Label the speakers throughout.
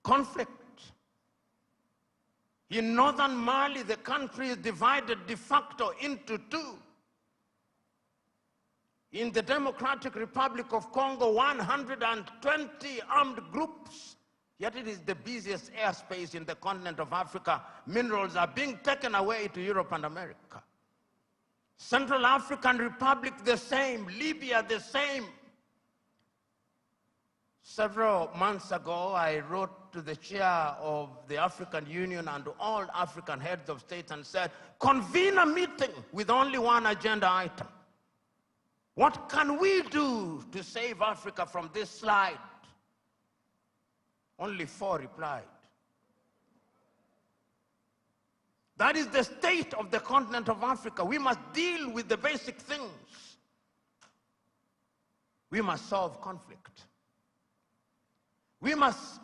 Speaker 1: conflict. In northern Mali, the country is divided de facto into two. In the Democratic Republic of Congo, 120 armed groups, yet it is the busiest airspace in the continent of Africa. Minerals are being taken away to Europe and America. Central African Republic, the same. Libya, the same. Several months ago, I wrote to the chair of the African Union and to all African heads of state and said, convene a meeting with only one agenda item. What can we do to save Africa from this slide? Only 4 replied. That is the state of the continent of Africa. We must deal with the basic things. We must solve conflict. We must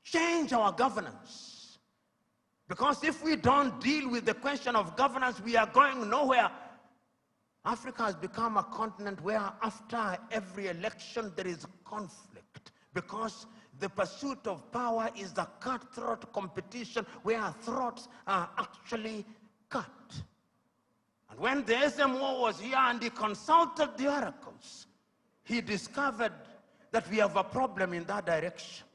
Speaker 1: change our governance. Because if we don't deal with the question of governance, we are going nowhere. Africa has become a continent where after every election there is conflict, because the pursuit of power is a cutthroat competition where throats are actually cut. And when the SMO was here and he consulted the oracles, he discovered that we have a problem in that direction.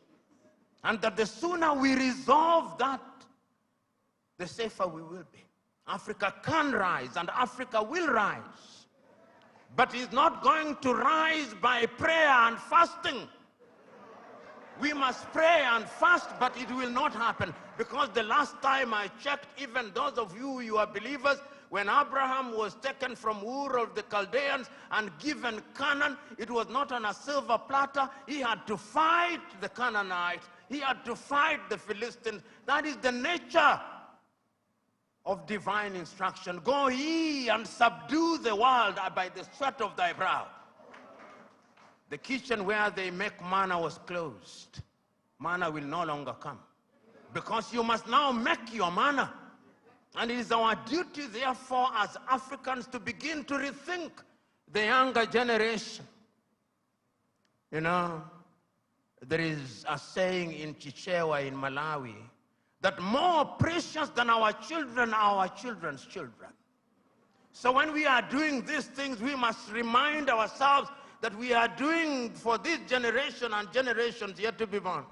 Speaker 1: And that the sooner we resolve that, the safer we will be. Africa can rise and Africa will rise. But it's not going to rise by prayer and fasting. We must pray and fast, but it will not happen. Because the last time I checked, even those of you are believers, when Abraham was taken from Ur of the Chaldeans and given Canaan, it was not on a silver platter. He had to fight the Canaanites. He had to fight the Philistines. That is the nature of divine instruction. Go ye and subdue the world by the sweat of thy brow. The kitchen where they make manna was closed. Manna will no longer come. Because you must now make your manna. And it is our duty, therefore, as Africans to begin to rethink the younger generation. You know, there is a saying in Chichewa in Malawi, that more precious than our children are our children's children. So when we are doing these things, we must remind ourselves that we are doing for this generation and generations yet to be born.